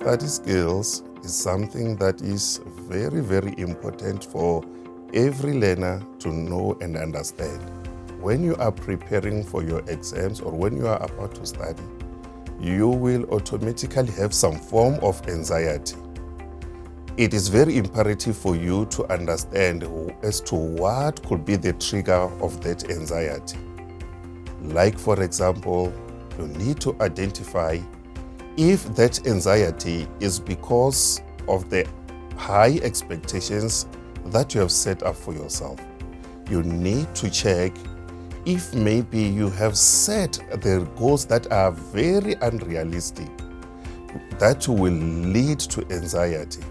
Study skills is something that is very, very important for every learner to know and understand. When you are preparing for your exams or when you are about to study, you will automatically have some form of anxiety. It is very imperative for you to understand as to what could be the trigger of that anxiety. Like, for example, you need to identify if that anxiety is because of the high expectations that you have set up for yourself. You need to check if maybe you have set the goals that are very unrealistic, that will lead to anxiety.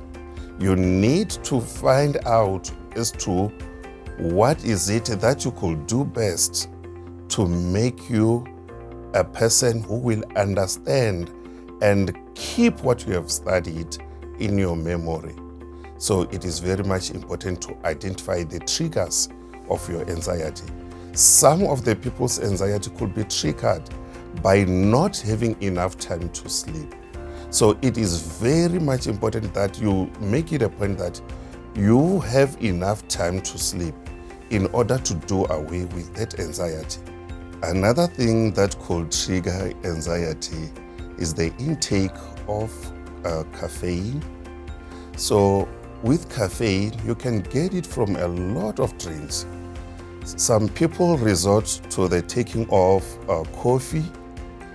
You need to find out as to what is it that you could do best to make you a person who will understand and keep what you have studied in your memory. So it is very much important to identify the triggers of your anxiety. Some of the people's anxiety could be triggered by not having enough time to sleep. So it is very much important that you make it a point that you have enough time to sleep in order to do away with that anxiety. Another thing that could trigger anxiety is the intake of caffeine. So with caffeine, you can get it from a lot of drinks. Some people resort to the taking of coffee.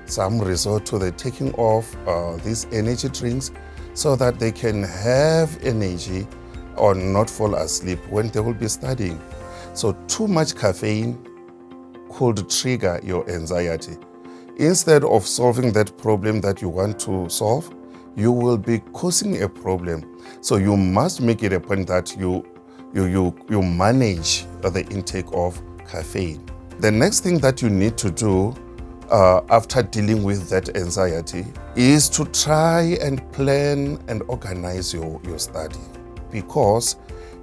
Some resort to the taking of these energy drinks so that they can have energy or not fall asleep when they will be studying. So too much caffeine could trigger your anxiety. Instead of solving that problem that you want to solve, you will be causing a problem. So you must make it a point that you manage the intake of caffeine. The next thing that you need to do after dealing with that anxiety is to try and plan and organize your study. Because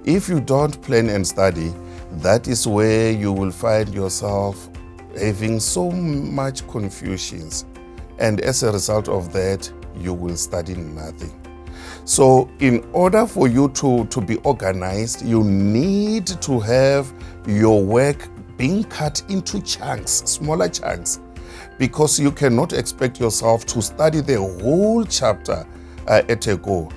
if you don't plan and study, that is where you will find yourself having so much confusions. And as a result of that, you will study nothing. So in order for you to be organized, you need to have your work being cut into chunks, smaller chunks, because you cannot expect yourself to study the whole chapter at a go.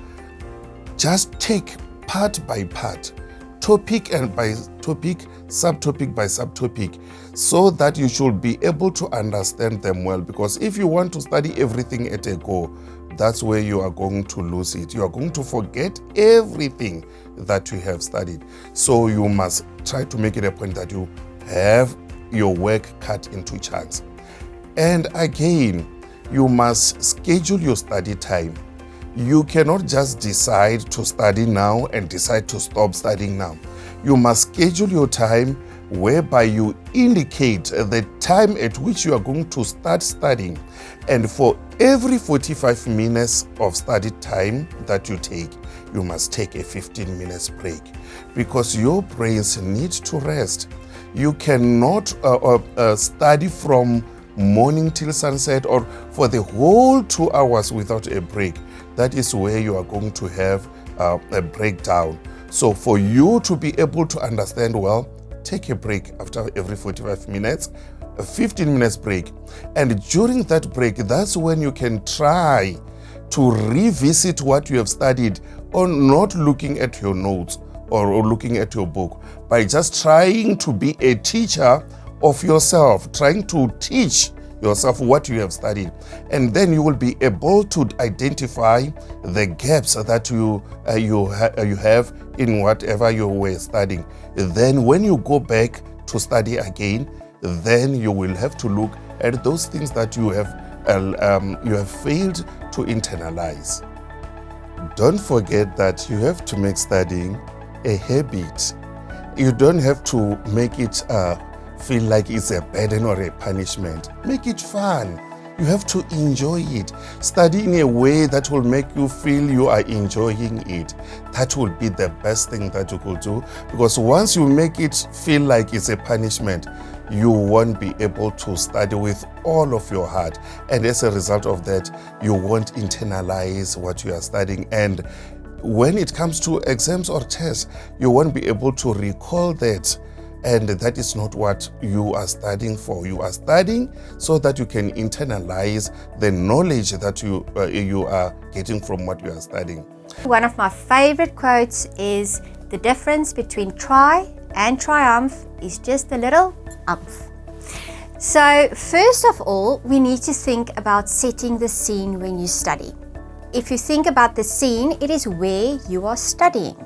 Just take part by part, topic and by topic, subtopic by subtopic, so that you should be able to understand them well. Because if you want to study everything at a go, that's where you are going to lose it. You are going to forget everything that you have studied. So you must try to make it a point that you have your work cut into chunks. And again, you must schedule your study time. You cannot just decide to study now and decide to stop studying now. You must schedule your time whereby you indicate the time at which you are going to start studying. And for every 45 minutes of study time that you take, you must take a 15 minutes break, because your brains need to rest. You cannot study from morning till sunset or for the whole 2 hours without a break. That is where you are going to have a breakdown. So for you to be able to understand well, take a break after every 45 minutes, a 15 minutes break. And during that break, that's when you can try to revisit what you have studied, or not looking at your notes or looking at your book, by just trying to be a teacher of yourself, trying to teach yourself what you have studied. And then you will be able to identify the gaps that you have in whatever you were studying. Then when you go back to study again, then you will have to look at those things that you have failed to internalize. Don't forget that you have to make studying a habit. You don't have to make it feel like it's a burden or a punishment. Make it fun. You have to enjoy it. Study in a way that will make you feel you are enjoying it. That will be the best thing that you could do, because once you make it feel like it's a punishment, you won't be able to study with all of your heart. And as a result of that, you won't internalize what you are studying. And when it comes to exams or tests, you won't be able to recall that. And that is not what you are studying for. You are studying so that you can internalize the knowledge that you are getting from what you are studying. One of my favorite quotes is, "The difference between try and triumph is just a little umph." So first of all, we need to think about setting the scene when you study. If you think about the scene, it is where you are studying.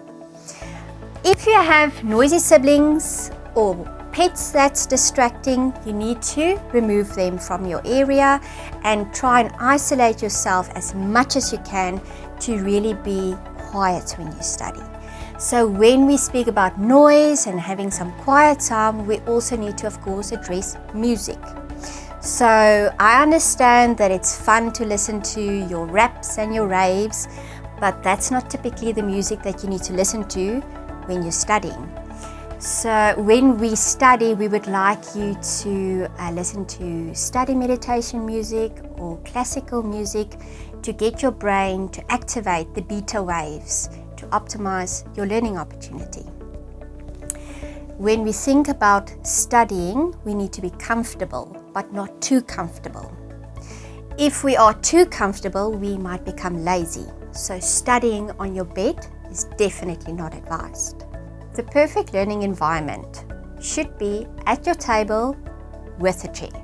If you have noisy siblings or pets that's distracting, you need to remove them from your area and try and isolate yourself as much as you can to really be quiet when you study. So when we speak about noise and having some quiet time, we also need to, of course, address music. So I understand that it's fun to listen to your raps and your raves, but that's not typically the music that you need to listen to when you're studying. So when we study, we would like you to listen to study meditation music or classical music to get your brain to activate the beta waves to optimize your learning opportunity. When we think about studying, we need to be comfortable, but not too comfortable. If we are too comfortable, we might become lazy. So studying on your bed is definitely not advised. The perfect learning environment should be at your table with a chair.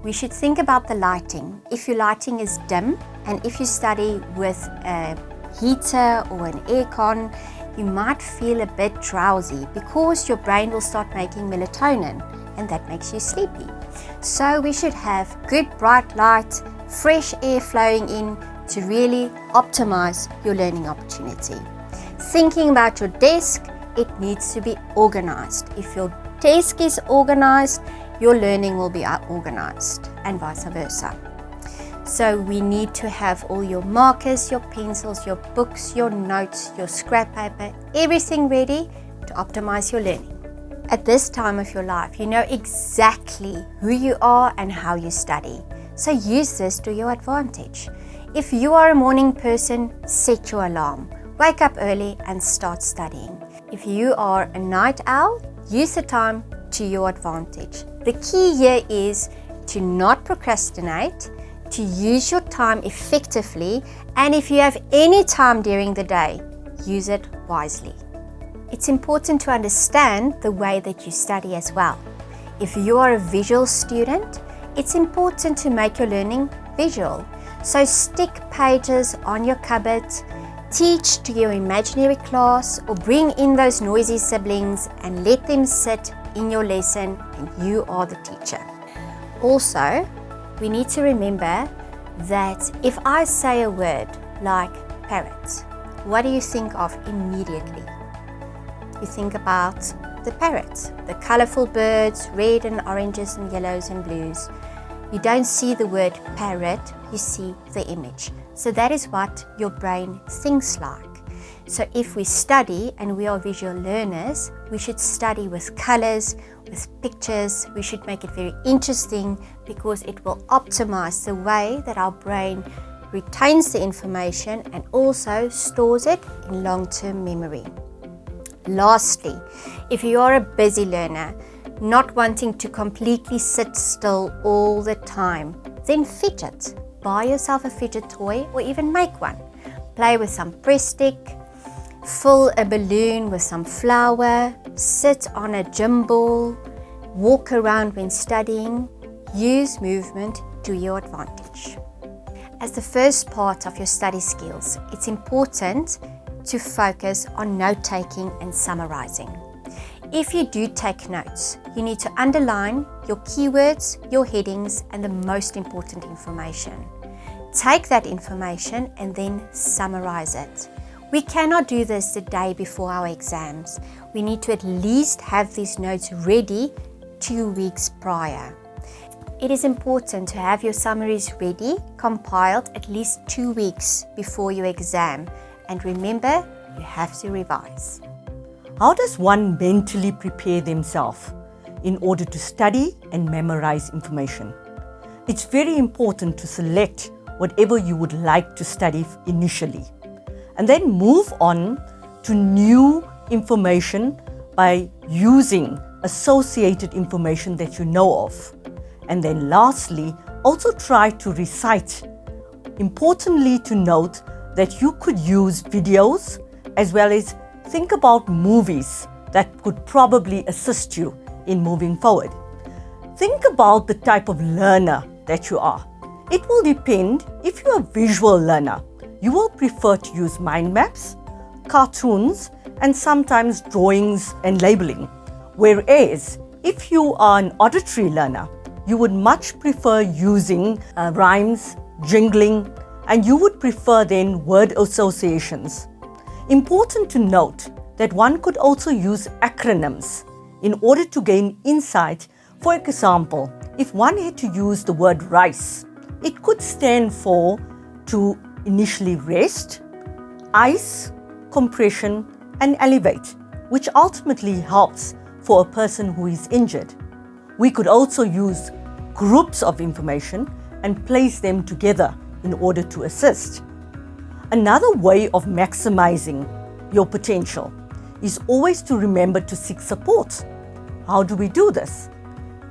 We should think about the lighting. If your lighting is dim, and if you study with a heater or an aircon, you might feel a bit drowsy because your brain will start making melatonin, and that makes you sleepy. So we should have good bright light, fresh air flowing in to really optimize your learning opportunity. Thinking about your desk, it needs to be organized. If your desk is organized, your learning will be organized, and vice versa. So we need to have all your markers, your pencils, your books, your notes, your scrap paper, everything ready to optimize your learning. At this time of your life, you know exactly who you are and how you study. So use this to your advantage. If you are a morning person, set your alarm. Wake up early and start studying. If you are a night owl, use the time to your advantage. The key here is to not procrastinate, to use your time effectively, and if you have any time during the day, use it wisely. It's important to understand the way that you study as well. If you are a visual student, it's important to make your learning visual. So stick pages on your cupboard, teach to your imaginary class, or bring in those noisy siblings and let them sit in your lesson, and you are the teacher. Also, we need to remember that if I say a word like parrot, what do you think of immediately? You think about the parrot, the colorful birds, red and oranges and yellows and blues. You don't see the word parrot, you see the image. So that is what your brain thinks like. So if we study and we are visual learners, we should study with colors, with pictures. We should make it very interesting because it will optimize the way that our brain retains the information and also stores it in long-term memory. Lastly, if you are a busy learner, not wanting to completely sit still all the time, then fidget. Buy yourself a fidget toy or even make one. Play with some press stick, fill a balloon with some flour, sit on a gym ball, walk around when studying. Use movement to your advantage. As the first part of your study skills, it's important to focus on note-taking and summarizing. If you do take notes, you need to underline your keywords, your headings, and the most important information. Take that information and then summarize it. We cannot do this the day before our exams. We need to at least have these notes ready 2 weeks prior. It is important to have your summaries ready, compiled at least 2 weeks before your exam. And remember, you have to revise. How does one mentally prepare themselves? in order to study and memorize information. It's very important to select whatever you would like to study initially, and then move on to new information by using associated information that you know of. And then lastly, also try to recite. Importantly to note that you could use videos as well as think about movies that could probably assist you in moving forward. Think about the type of learner that you are. It will depend. If you're a visual learner, you will prefer to use mind maps, cartoons, and sometimes drawings and labeling. Whereas if you are an auditory learner, you would much prefer using rhymes, jingling, and you would prefer then word associations. Important to note that one could also use acronyms in order to gain insight. For example, if one had to use the word rice, it could stand for to initially rest, ice, compression, and elevate, which ultimately helps for a person who is injured. We could also use groups of information and place them together in order to assist. Another way of maximizing your potential is always to remember to seek support. How do we do this?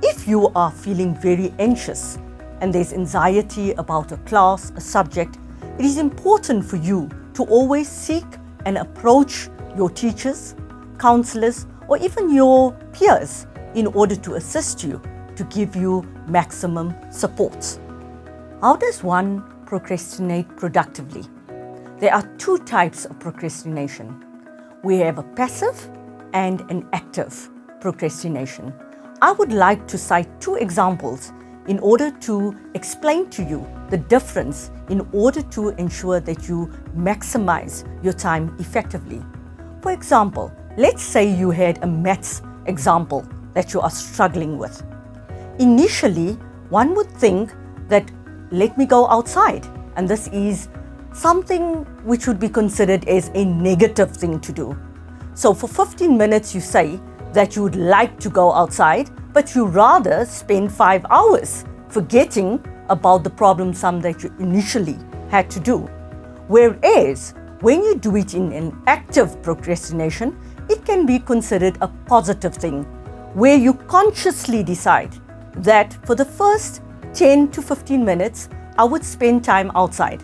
If you are feeling very anxious and there's anxiety about a class, a subject, it is important for you to always seek and approach your teachers, counselors, or even your peers in order to assist you, to give you maximum support. How does one procrastinate productively? There are two types of procrastination. We have a passive and an active procrastination. I would like to cite two examples in order to explain to you the difference in order to ensure that you maximize your time effectively. For example, let's say you had a maths example that you are struggling with. Initially, one would think that let me go outside, and this is something which would be considered as a negative thing to do. So for 15 minutes you say that you would like to go outside, but you rather spend 5 hours forgetting about the problem sum that you initially had to do. Whereas when you do it in an active procrastination, it can be considered a positive thing, where you consciously decide that for the first 10 to 15 minutes, I would spend time outside.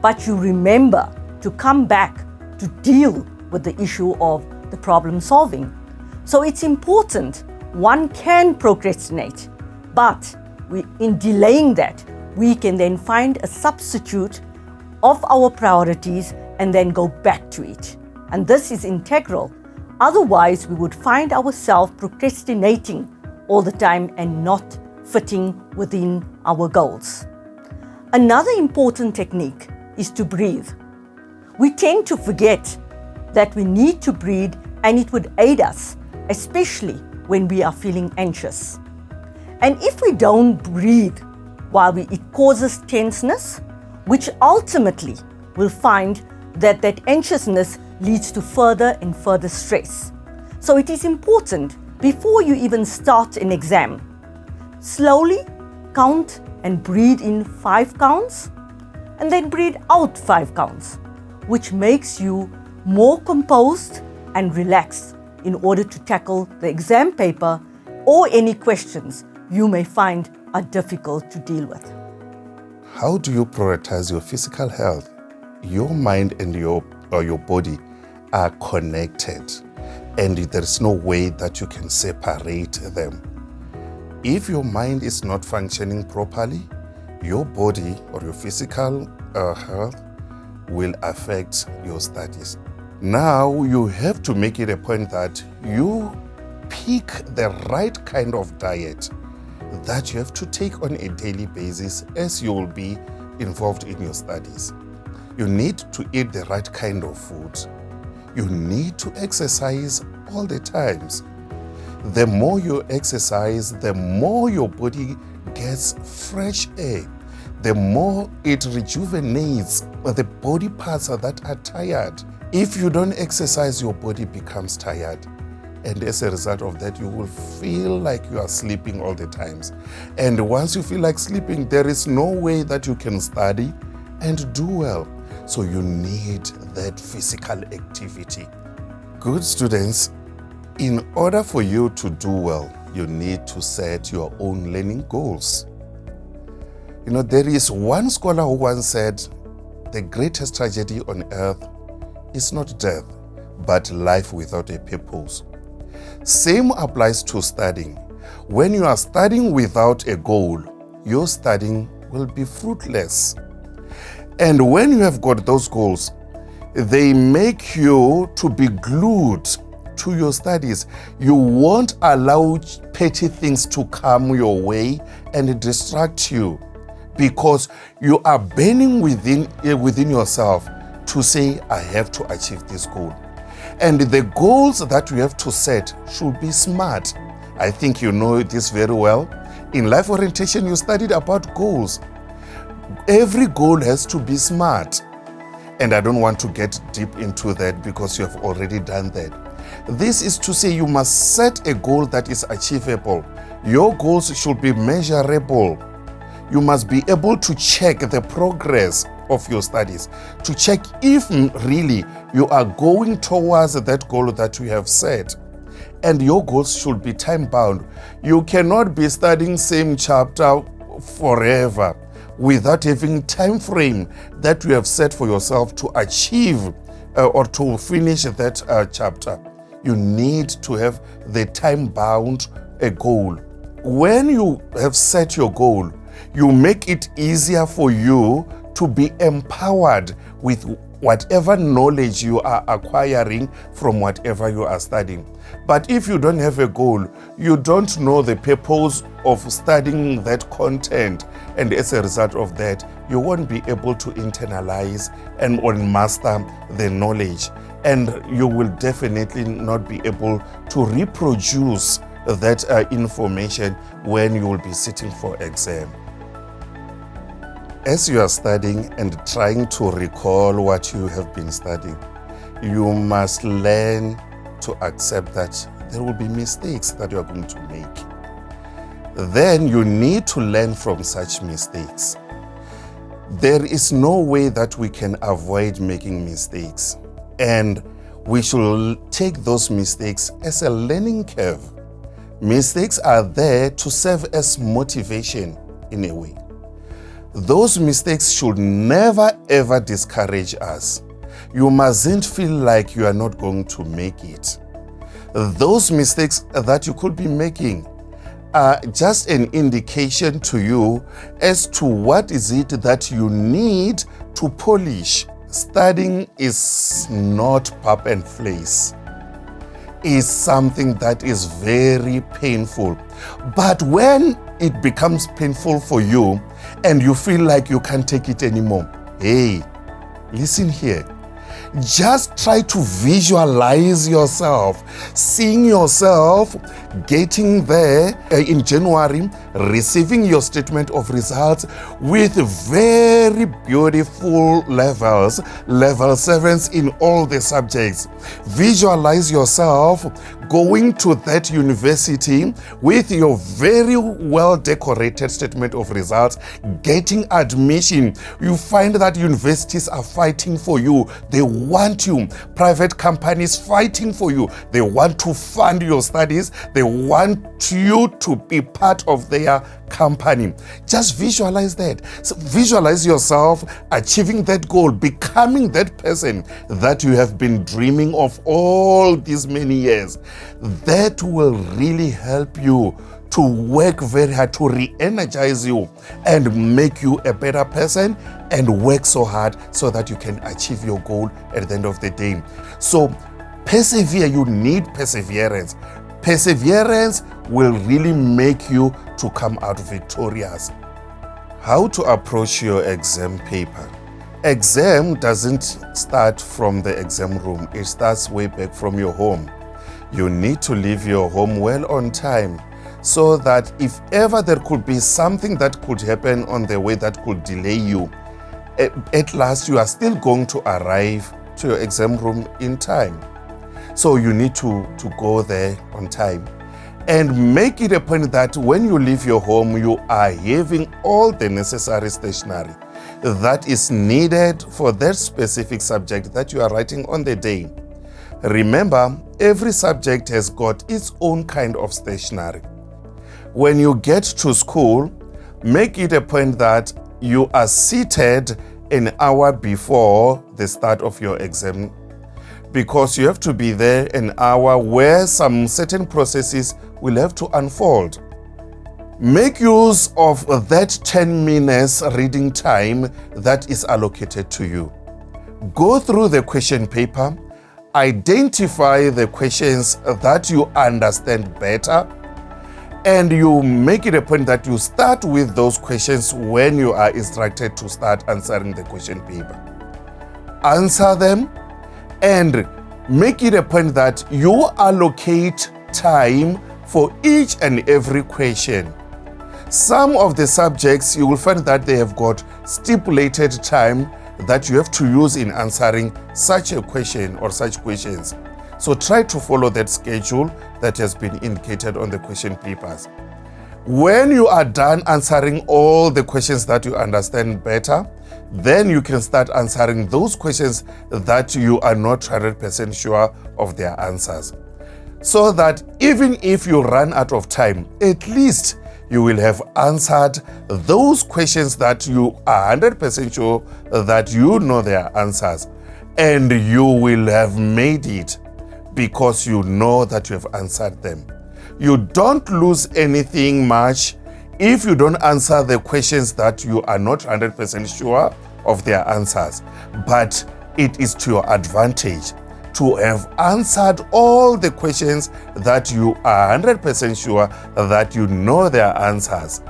But you remember to come back to deal with the issue of the problem solving. So it's important. One can procrastinate, but in delaying that, we can then find a substitute of our priorities and then go back to it. And this is integral. Otherwise, we would find ourselves procrastinating all the time and not fitting within our goals. Another important technique is to breathe. We tend to forget that we need to breathe, and it would aid us, especially when we are feeling anxious. And if we don't breathe it causes tenseness, which ultimately will find that anxiousness leads to further and further stress. So it is important, before you even start an exam, slowly count and breathe in 5 counts and then breathe out 5 counts, which makes you more composed and relaxed in order to tackle the exam paper or any questions you may find are difficult to deal with. How do you prioritize your physical health? Your mind and your body are connected, and there's no way that you can separate them. If your mind is not functioning properly, your body or your physical health will affect your studies. Now you have to make it a point that you pick the right kind of diet that you have to take on a daily basis as you will be involved in your studies. You need to eat the right kind of food. You need to exercise all the times. The more you exercise, the more your body gets fresh air, the more it rejuvenates the body parts that are tired. If you don't exercise, your body becomes tired. And as a result of that, you will feel like you are sleeping all the times. And once you feel like sleeping, there is no way that you can study and do well. So you need that physical activity. Good students, in order for you to do well, you need to set your own learning goals. You know, there is one scholar who once said, the greatest tragedy on earth is not death, but life without a purpose. Same applies to studying. When you are studying without a goal, your studying will be fruitless. And when you have got those goals, they make you to be glued to your studies. You won't allow petty things to come your way and distract you, because you are burning within yourself to say, I have to achieve this goal. And the goals that you have to set should be smart. I think you know this very well. In life orientation, you studied about goals. Every goal has to be smart. And I don't want to get deep into that because you have already done that. This is to say you must set a goal that is achievable. Your goals should be measurable. You must be able to check the progress of your studies, to check if really you are going towards that goal that you have set. And your goals should be time bound. You cannot be studying same chapter forever without having time frame that you have set for yourself to achieve or to finish that chapter. You need to have the time bound a goal. When you have set your goal, you make it easier for you to be empowered with whatever knowledge you are acquiring from whatever you are studying. But if you don't have a goal, you don't know the purpose of studying that content, and as a result of that, you won't be able to internalize and or master the knowledge, and you will definitely not be able to reproduce that information when you will be sitting for exam. As you are studying and trying to recall what you have been studying, you must learn to accept that there will be mistakes that you are going to make. Then you need to learn from such mistakes. There is no way that we can avoid making mistakes, and we should take those mistakes as a learning curve. Mistakes are there to serve as motivation in a way. Those mistakes should never ever discourage us. You mustn't feel like you are not going to make it. Those mistakes that you could be making are just an indication to you as to what is it that you need to polish. Studying is not pap and fleece. It's something that is very painful. But when it becomes painful for you and you feel like you can't take it anymore, hey, listen here. Just try to visualize yourself, seeing yourself getting there in January, receiving your statement of results with very beautiful levels, level 7s in all the subjects. Visualize yourself going to that university with your very well decorated statement of results, getting admission. You find that universities are fighting for you. They want you. Private companies fighting for you. They want to fund your studies. They want you to be part of their company. Just visualize that. So visualize yourself achieving that goal, becoming that person that you have been dreaming of all these many years. That will really help you to work very hard, to re-energize you and make you a better person, and work so hard so that you can achieve your goal at the end of the day. So persevere. You need perseverance. Perseverance will really make you to come out victorious. How to approach your exam paper? Exam doesn't start from the exam room. It starts way back from your home. You need to leave your home well on time, so that if ever there could be something that could happen on the way that could delay you, at last you are still going to arrive to your exam room in time. So you need to go there on time. And make it a point that when you leave your home, you are having all the necessary stationery that is needed for that specific subject that you are writing on the day. Remember, every subject has got its own kind of stationery. When you get to school, make it a point that you are seated an hour before the start of your exam, because you have to be there an hour where some certain processes will have to unfold. Make use of that 10 minutes reading time that is allocated to you. Go through the question paper, identify the questions that you understand better, and you make it a point that you start with those questions when you are instructed to start answering the question paper. Answer them and make it a point that you allocate time for each and every question. Some of the subjects, you will find that they have got stipulated time that you have to use in answering such a question or such questions. So try to follow that schedule that has been indicated on the question papers. When you are done answering all the questions that you understand better, then you can start answering those questions that you are not 100% sure of their answers. So that even if you run out of time, at least you will have answered those questions that you are 100% sure that you know their answers, and you will have made it because you know that you have answered them. You don't lose anything much if you don't answer the questions that you are not 100% sure of their answers, but it is to your advantage to have answered all the questions that you are 100% sure that you know their answers.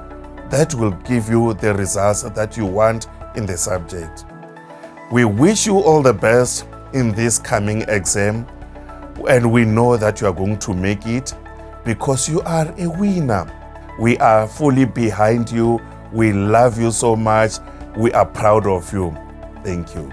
That will give you the results that you want in the subject. We wish you all the best in this coming exam, and we know that you are going to make it because you are a winner. We are fully behind you. We love you so much. We are proud of you. Thank you.